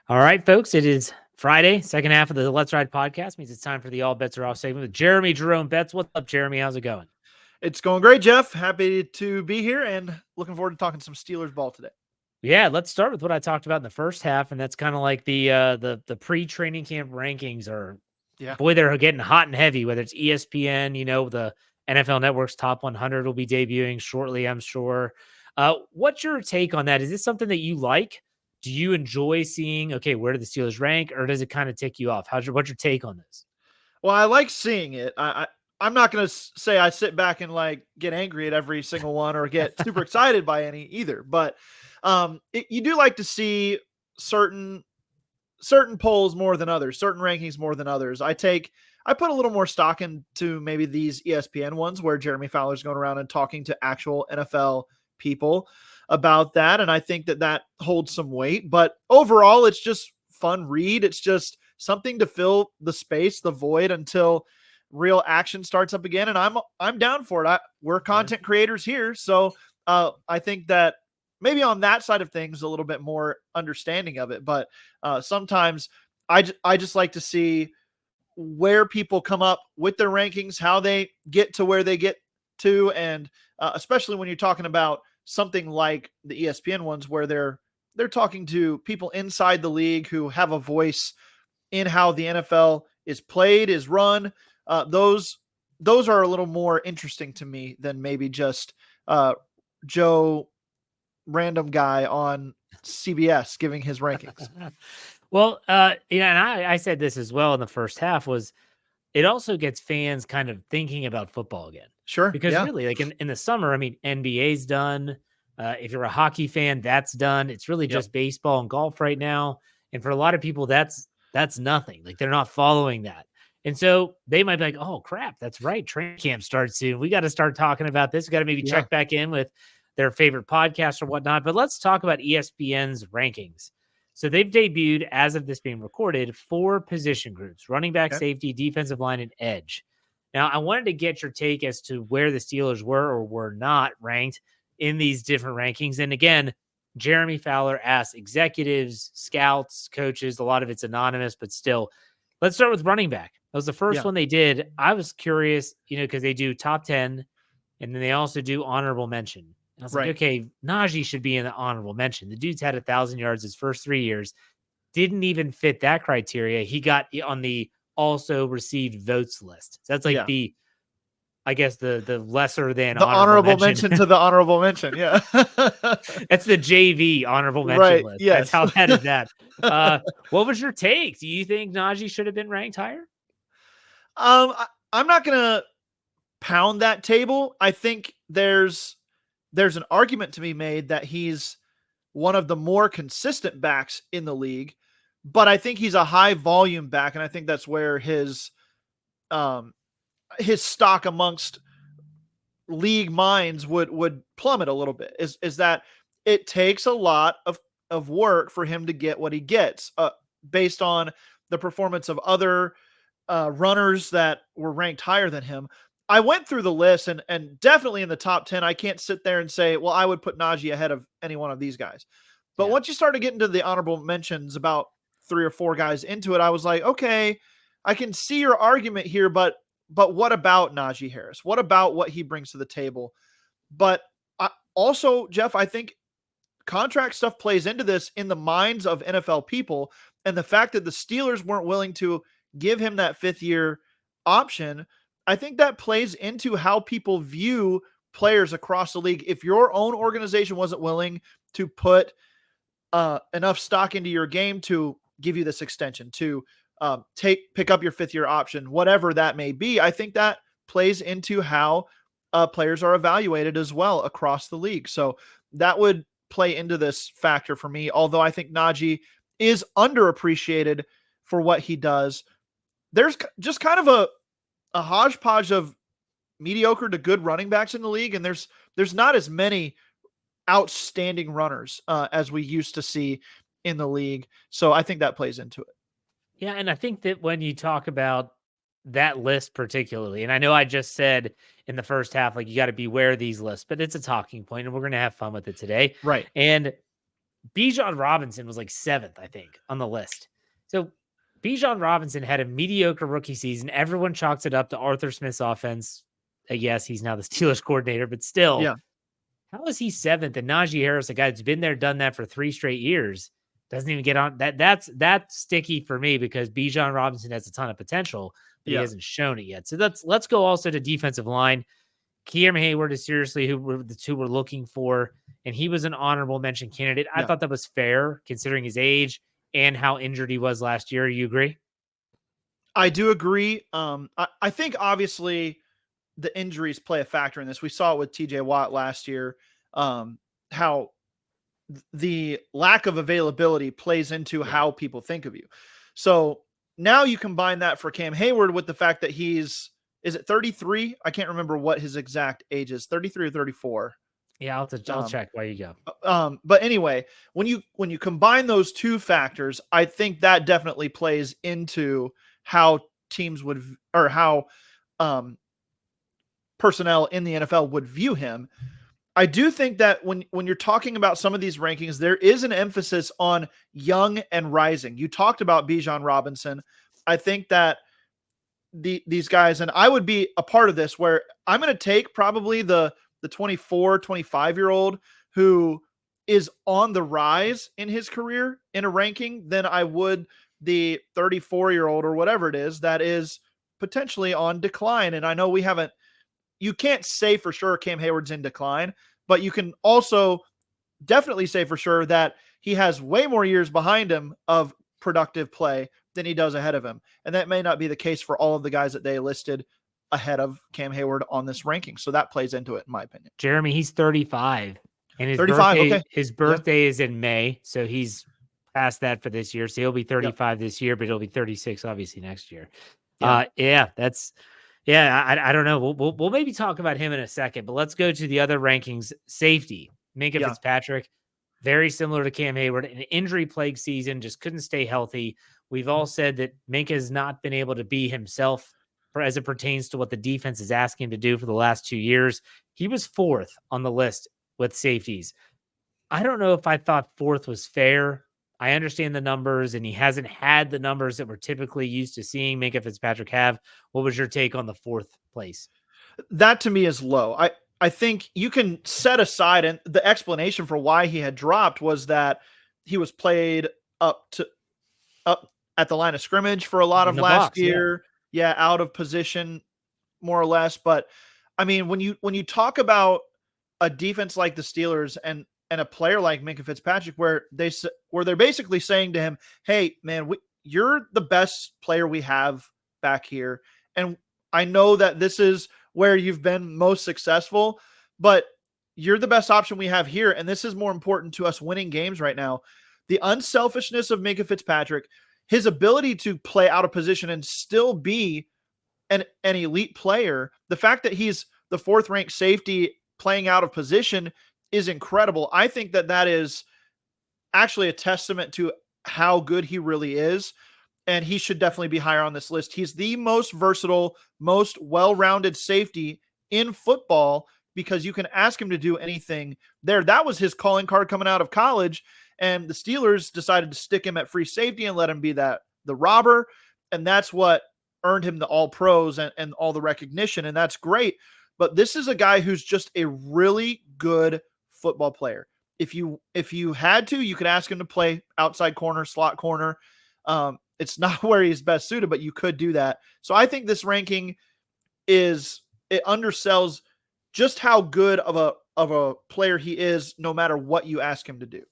All right, folks, it is Friday, second half of the Let's Ride podcast. Means it's time for the All Bets Are Off segment with Jeremy Jerome Betz. What's up, Jeremy? How's it going? It's going great, Jeff. Happy to be here and looking forward to talking some Steelers ball today. Yeah, let's start with what I talked about in the first half, and that's kind of like the pre-training camp rankings are. Yeah. Boy, they're getting hot and heavy. Whether it's ESPN, the NFL Network's top 100 will be debuting shortly, I'm sure. What's your take on that? Is this something that you like? Do you enjoy seeing, okay, where do the Steelers rank, or does it kind of tick you off? What's your take on this? Well, I like seeing it. I'm not going to say I sit back and get angry at every single one or get super excited by any either. But you do like to see certain polls more than others, certain rankings more than others. I put a little more stock into maybe these ESPN ones where Jeremy Fowler's going around and talking to actual NFL people about that. And I think that holds some weight, but overall it's just fun read. It's just something to fill the space, the void until real action starts up again. And I'm down for it. We're content creators here. So I think that maybe on that side of things, a little bit more understanding of it. But sometimes I just like to see where people come up with their rankings, how they get to where they get to. And especially when you're talking about something like the ESPN ones where they're talking to people inside the league who have a voice in how the NFL is played, is run. Those are a little more interesting to me than maybe just Joe random guy on CBS giving his rankings. Well, and I said this as well in the first half was it also gets fans kind of thinking about football again. Sure. Because really, like in the summer, I mean, NBA's done. If you're a hockey fan, that's done. It's really just baseball and golf right now. And for a lot of people, that's nothing. Like they're not following that. And so they might be like, oh, crap, that's right. Training camp starts soon. We got to start talking about this. We got to maybe check back in with their favorite podcast or whatnot. But let's talk about ESPN's rankings. So they've debuted, as of this being recorded, 4 position groups: running back, safety, defensive line, and edge. Now, I wanted to get your take as to where the Steelers were or were not ranked in these different rankings. And again, Jeremy Fowler asked executives, scouts, coaches. A lot of it's anonymous, but still. Let's start with running back. That was the first one they did. I was curious, because they do top 10, and then they also do honorable mention. And I was like, okay, Najee should be in the honorable mention. The dude's had 1,000 yards his first 3 years. Didn't even fit that criteria. He got on the also received votes list. So that's like the lesser than the honorable mention to the honorable mention. Yeah. That's the JV honorable mention list. Yes. That's how bad is that. What was your take? Do you think Najee should have been ranked higher? I'm not going to pound that table. I think there's an argument to be made that he's one of the more consistent backs in the league, but I think he's a high volume back. And I think that's where his stock amongst league minds would plummet a little bit is that it takes a lot of work for him to get what he gets based on the performance of other runners that were ranked higher than him. I went through the list and definitely in the top 10, I can't sit there and say, well, I would put Najee ahead of any one of these guys. But once you started getting to the honorable mentions, about 3 or 4 guys into it, I was like, okay, I can see your argument here, but what about Najee Harris? What about what he brings to the table? But also, Jeff, I think contract stuff plays into this in the minds of NFL people. And the fact that the Steelers weren't willing to give him that 5th-year option, I think that plays into how people view players across the league. If your own organization wasn't willing to put enough stock into your game to give you this extension, to pick up your 5th-year option, whatever that may be, I think that plays into how players are evaluated as well across the league. So that would play into this factor for me. Although I think Najee is underappreciated for what he does. There's just kind of a hodgepodge of mediocre to good running backs in the league. And there's not as many outstanding runners as we used to see in the league. So I think that plays into it. Yeah. And I think that when you talk about that list particularly, and I know I just said in the first half, like you got to beware of these lists, but it's a talking point and we're going to have fun with it today. Right. And Bijan Robinson was like 7th, I think, on the list. So Bijan Robinson had a mediocre rookie season. Everyone chalks it up to Arthur Smith's offense. Yes, he's now the Steelers coordinator, but still, how is he 7th? And Najee Harris, a guy that's been there, done that for 3 straight years, doesn't even get on. That's sticky for me because Bijan Robinson has a ton of potential, but he hasn't shown it yet. So let's go also to defensive line. Keem Hayward is seriously the two we're looking for, and he was an honorable mention candidate. I thought that was fair considering his age and how injured he was last year. You agree? I do agree. I think obviously the injuries play a factor in this. We saw it with TJ Watt last year, how the lack of availability plays into how people think of you. So now you combine that for Cam Hayward with the fact that is it 33? I can't remember what his exact age is, 33 or 34. Yeah, I'll check while you go. But anyway, when you combine those two factors, I think that definitely plays into how teams would, or how personnel in the NFL would view him. I do think that when you're talking about some of these rankings, there is an emphasis on young and rising. You talked about Bijan Robinson. I think that these guys, and I would be a part of this, where I'm going to take probably the 24, 25-year-old who is on the rise in his career in a ranking than I would the 34-year-old or whatever it is that is potentially on decline. And I know you can't say for sure Cam Hayward's in decline, but you can also definitely say for sure that he has way more years behind him of productive play than he does ahead of him. And that may not be the case for all of the guys that they listed ahead of Cam Hayward on this ranking. So that plays into it, in my opinion. Jeremy, he's 35. And his birthday is in May. So he's past that for this year. So he'll be 35 this year, but he'll be 36 obviously next year. I don't know. We'll maybe talk about him in a second, but let's go to the other rankings. Safety, Minkah Fitzpatrick, very similar to Cam Hayward, an injury-plagued season, just couldn't stay healthy. We've all said that Minkah has not been able to be himself as it pertains to what the defense is asking him to do for the last 2 years. He was 4th on the list with safeties. I don't know if I thought 4th was fair. I understand the numbers, and he hasn't had the numbers that we're typically used to seeing Minkah Fitzpatrick have. What was your take on the 4th place? That to me is low. I think you can set aside, and the explanation for why he had dropped was that he was played up at the line of scrimmage for a lot of last year. Out of position more or less. But I mean, when you talk about a defense like the Steelers and a player like Minkah Fitzpatrick, where they're basically saying to him, "Hey, man, you're the best player we have back here, and I know that this is where you've been most successful, but you're the best option we have here, and this is more important to us winning games right now." The unselfishness of Minkah Fitzpatrick, his ability to play out of position and still be an elite player, the fact that he's the 4th ranked safety playing out of position is incredible. I think that is actually a testament to how good he really is, and he should definitely be higher on this list. He's the most versatile, most well-rounded safety in football because you can ask him to do anything there. That was his calling card coming out of college, and the Steelers decided to stick him at free safety and let him be the robber, and that's what earned him the All-Pros and all the recognition, and that's great. But this is a guy who's just a really good football player. If you had to, you could ask him to play outside corner, slot corner. It's not where he's best suited, but you could do that. So I think this ranking it undersells just how good of a player he is, no matter what you ask him to do.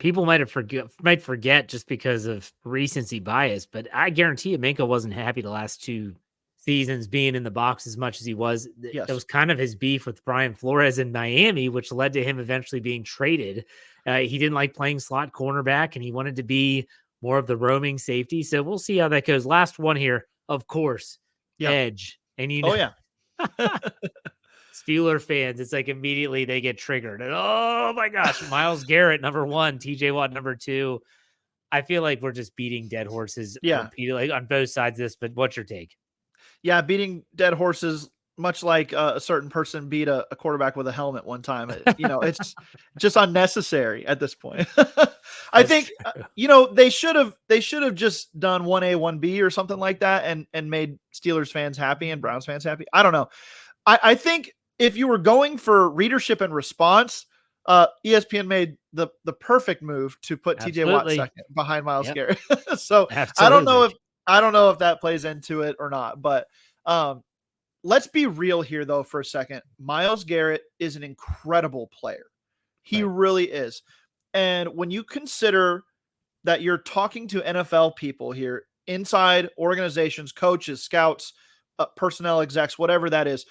People might forget just because of recency bias, but I guarantee you Minkah wasn't happy the last 2 seasons being in the box as much as he was. That was kind of his beef with Brian Flores in Miami, which led to him eventually being traded. He didn't like playing slot cornerback, and he wanted to be more of the roaming safety. So we'll see how that goes. Last one here, of course, edge. And Steeler fans, it's like immediately they get triggered. And oh my gosh, Myles Garrett, number 1, TJ Watt, number 2. I feel like we're just beating dead horses repeatedly on both sides of this, but what's your take? Yeah, beating dead horses much like a certain person beat a quarterback with a helmet one time. It's just unnecessary at this point. I think they should have just done 1A, 1B or something like that, and made Steelers fans happy and Browns fans happy. I don't know. I think if you were going for readership and response, ESPN made the perfect move to put TJ Watt second behind Myles Garrett. So Absolutely. I don't know if that plays into it or not, but let's be real here though for a second. Myles Garrett is an incredible player. He really is. And when you consider that you're talking to NFL people here, inside organizations, coaches, scouts, personnel execs, whatever that is,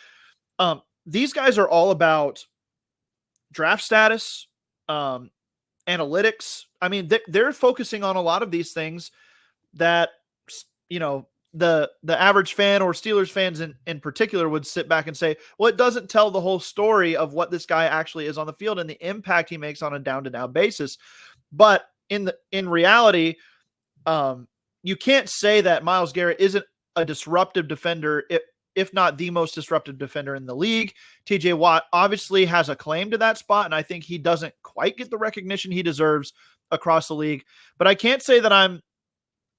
these guys are all about draft status, analytics. I mean, they're focusing on a lot of these things that, the average fan or Steelers fans in particular would sit back and say, well, it doesn't tell the whole story of what this guy actually is on the field and the impact he makes on a down-to-down basis. But in reality, you can't say that Myles Garrett isn't a disruptive defender, if not the most disruptive defender in the league. TJ Watt obviously has a claim to that spot, and I think he doesn't quite get the recognition he deserves across the league. But I can't say that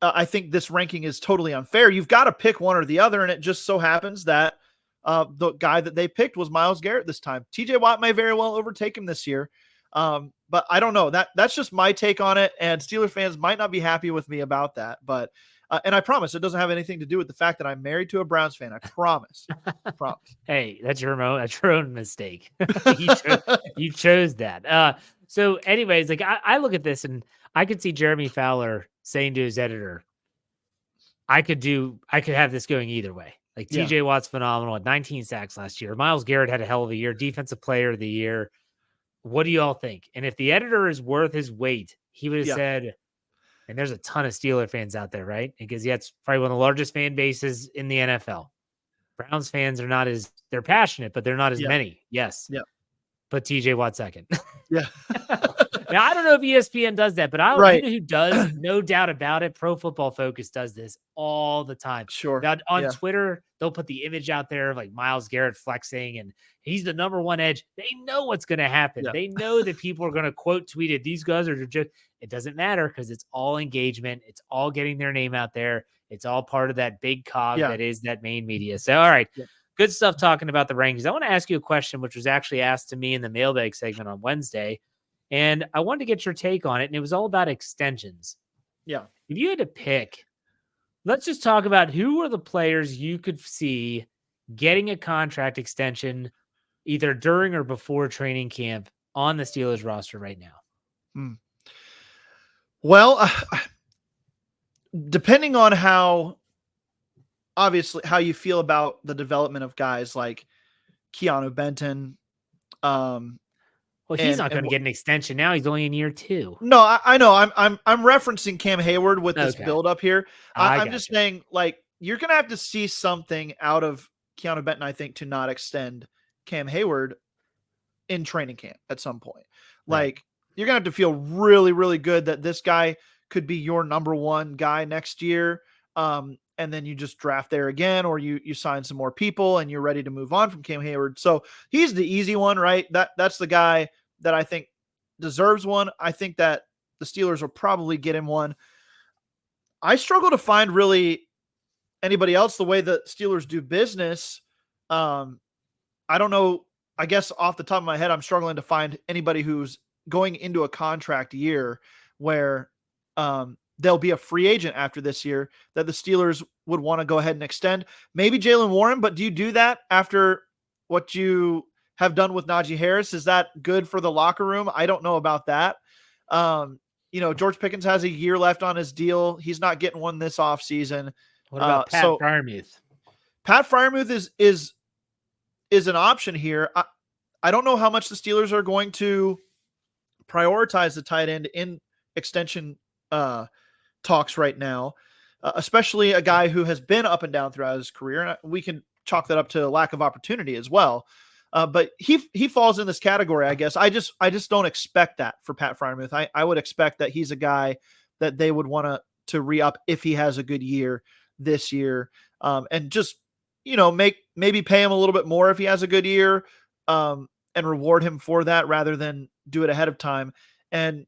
I think this ranking is totally unfair. You've got to pick one or the other, and it just so happens that the guy that they picked was Myles Garrett this time. TJ Watt may very well overtake him this year, but I don't know. That's just my take on it, and Steelers fans might not be happy with me about that. But and I promise it doesn't have anything to do with the fact that I'm married to a Browns fan. I promise. I promise. Hey, that's your own mistake. you chose that. So anyways, like I look at this and I could see Jeremy Fowler saying to his editor, I could have this going either way. Like TJ Watt's phenomenal at 19 sacks last year. Myles Garrett had a hell of a year, defensive player of the year. What do you all think? And if the editor is worth his weight, he would have said, and there's a ton of Steeler fans out there, right? Because it's probably one of the largest fan bases in the NFL. Browns fans are they're passionate, but they're not as many. Yes. Yeah. But TJ Watt second. Yeah. Now, I don't know if ESPN does that, but you know who does? No doubt about it. Pro Football Focus does this all the time. Sure. Now, on Twitter, they'll put the image out there of like Myles Garrett flexing and he's the number one edge. They know what's going to happen. Yeah. They know that people are going to quote tweet it. These guys are just, it doesn't matter because it's all engagement. It's all getting their name out there. It's all part of that big cog that is that main media. So, all right. Yeah. Good stuff talking about the rankings. I want to ask you a question, which was actually asked to me in the mailbag segment on Wednesday. And I wanted to get your take on it. And it was all about extensions. Yeah. If you had to pick, let's just talk about who are the players you could see getting a contract extension either during or before training camp on the Steelers roster right now. Well, depending on how you feel about the development of guys like Keanu Benton. Well, he's not going to get an extension now. He's only in year 2. No, I know. I'm referencing Cam Hayward with this build up here. I'm just saying, like, you're going to have to see something out of Keanu Benton, I think, to not extend Cam Hayward in training camp at some point. Like, you're going to have to feel really, really good that this guy could be your number one guy next year. And then you just draft there again, or you sign some more people and you're ready to move on from Cam Hayward. So he's the easy one, right? That's the guy that I think deserves one. I think that the Steelers will probably get him one. I struggle to find really anybody else the way the Steelers do business. I don't know. I guess off the top of my head, I'm struggling to find anybody who's going into a contract year where they'll be a free agent after this year that the Steelers would want to go ahead and extend. Maybe Jaylen Warren, but do you do that after what you have done with Najee Harris? Is that good for the locker room? I don't know about that. George Pickens has a year left on his deal. He's not getting one this offseason. What about Pat Freiermuth? Pat Freiermuth is an option here. I don't know how much the Steelers are going to prioritize the tight end in extension talks right now, especially a guy who has been up and down throughout his career. And we can chalk that up to a lack of opportunity as well. But he falls in this category, I guess. I just don't expect that for Pat Freiermuth. I would expect that he's a guy that they would want to re-up if he has a good year this year. And just maybe pay him a little bit more if he has a good year, and reward him for that rather than do it ahead of time. And,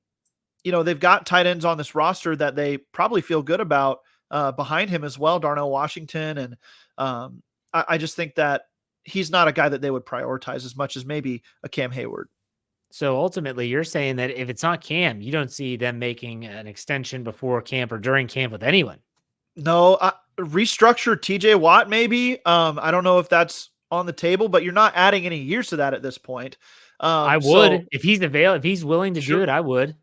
they've got tight ends on this roster that they probably feel good about behind him as well, Darnell Washington. And I just think that he's not a guy that they would prioritize as much as maybe a Cam Hayward. So ultimately, you're saying that if it's not Cam, you don't see them making an extension before camp or during camp with anyone. No, restructure TJ Watt maybe. I don't know if that's on the table, but you're not adding any years to that at this point. I would if he's if he's willing to Sure. do it. I would.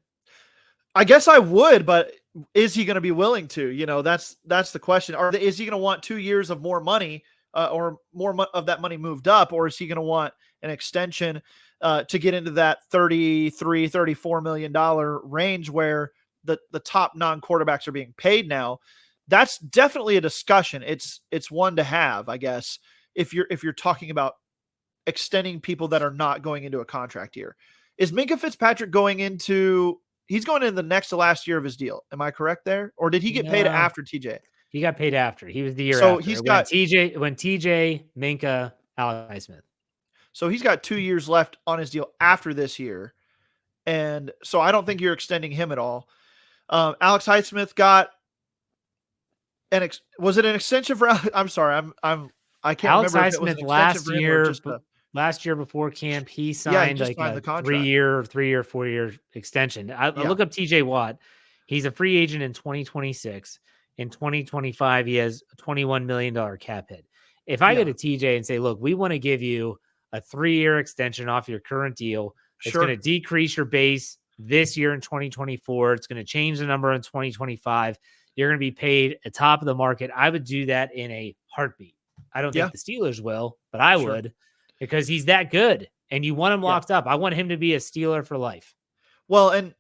I guess I would, but is he going to be willing to? That's the question. Is he going to want 2 years of more money, or more of that money moved up, or is he going to want an extension to get into that $33-34 million range where the top non-quarterbacks are being paid now? That's definitely a discussion. It's one to have, I guess, if you're talking about extending people that are not going into a contract year. Is Minkah Fitzpatrick he's going into the next to last year of his deal? Am I correct there? Or did he get paid after TJ? He got paid after. He was the year so after. He's got TJ, Minkah, Alex Highsmith. So he's got 2 years left on his deal after this year. And so I don't think you're extending him at all. Alex Highsmith got was it an extension for? I'm sorry, I can't Alex remember. If it was Highsmith last year before camp, he signed like a contract. 4-year extension. I look up TJ Watt. He's a free agent in 2026. In 2025, he has a $21 million cap hit. If I go to TJ and say, look, we want to give you a 3-year extension off your current deal, it's going to decrease your base this year in 2024. It's going to change the number in 2025. You're going to be paid at top of the market. I would do that in a heartbeat. I don't think the Steelers will, but I would, because he's that good and you want him locked up. I want him to be a Steeler for life. Well, and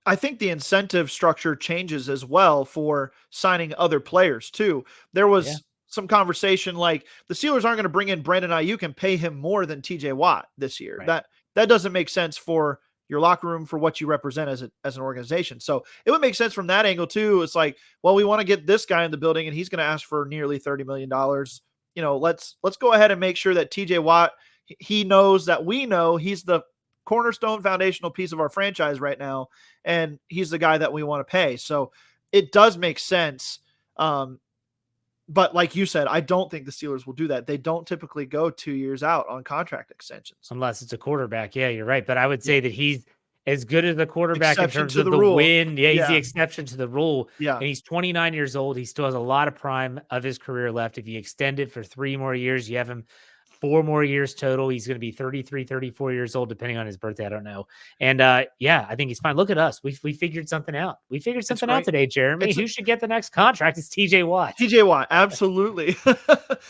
I think the incentive structure changes as well for signing other players too. There was some conversation like the Steelers aren't going to bring in Brandon Ayuk and pay him more than TJ Watt this year. Right. That doesn't make sense for your locker room, for what you represent as an organization. So it would make sense from that angle too. It's like, well, we want to get this guy in the building and he's going to ask for nearly $30 million. Let's go ahead and make sure that TJ Watt, he knows that we know he's the cornerstone foundational piece of our franchise right now. And he's the guy that we want to pay. So it does make sense. But like you said, I don't think the Steelers will do that. They don't typically go 2 years out on contract extensions. Unless it's a quarterback. Yeah, you're right. But I would say that he's as good as the quarterback in terms of the rule. win. Yeah, he's the exception to the rule. Yeah. And he's 29 years old. He still has a lot of prime of his career left. If you extend it for 3 more years, you have him 4 more years total. He's going to be 33, 34 years old, depending on his birthday. I don't know. And I think he's fine. Look at us. We figured something out. We figured something out today, Jeremy. Who should get the next contract? It's TJ Watt. TJ Watt. Absolutely.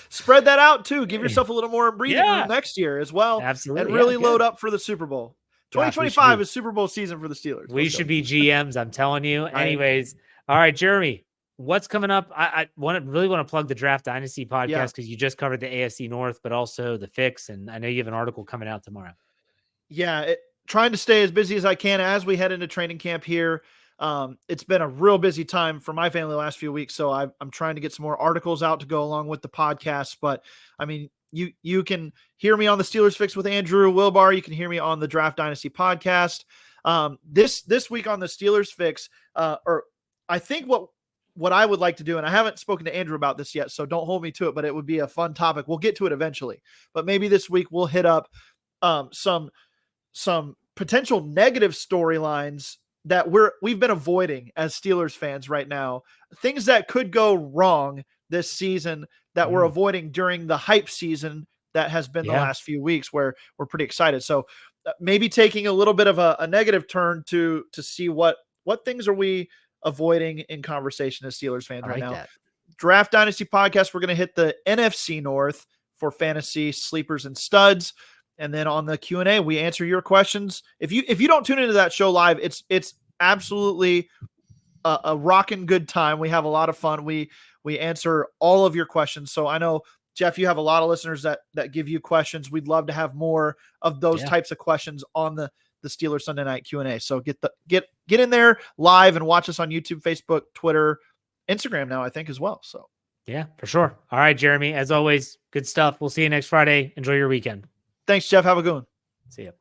Spread that out too. Give yourself a little more breathing room next year as well. Absolutely. And really load up for the Super Bowl. 2025 is Super Bowl season for the Steelers. We should be GMs. I'm telling you. Anyways. All right, Jeremy. What's coming up? I really want to plug the Draft Dynasty podcast because you just covered the AFC North, but also the Fix, and I know you have an article coming out tomorrow. Yeah, trying to stay as busy as I can as we head into training camp here. It's been a real busy time for my family the last few weeks, so I'm trying to get some more articles out to go along with the podcast. But I mean, you can hear me on the Steelers Fix with Andrew Wilbar. You can hear me on the Draft Dynasty podcast. This week on the Steelers Fix, or I think what I would like to do, and I haven't spoken to Andrew about this yet, so don't hold me to it, but it would be a fun topic. We'll get to it eventually, but maybe this week we'll hit up some potential negative storylines that we've been avoiding as Steelers fans right now, things that could go wrong this season that we're avoiding during the hype season that has been the last few weeks, where we're pretty excited. So maybe taking a little bit of a negative turn to see what things are we avoiding in conversation as Steelers fans right now. Draft Dynasty podcast, we're going to hit the NFC North for fantasy sleepers and studs. And then on the Q&A, we answer your questions. If you don't tune into that show live, it's absolutely a rocking good time. We have a lot of fun. We answer all of your questions. So I know, Jeff, you have a lot of listeners that give you questions. We'd love to have more of those types of questions on the Steelers Sunday Night Q&A. So get in there live and watch us on YouTube, Facebook, Twitter, Instagram now, I think, as well. So Yeah, for sure. All right, Jeremy, as always, good stuff. We'll see you next Friday. Enjoy your weekend. Thanks, Jeff. Have a good one. See you.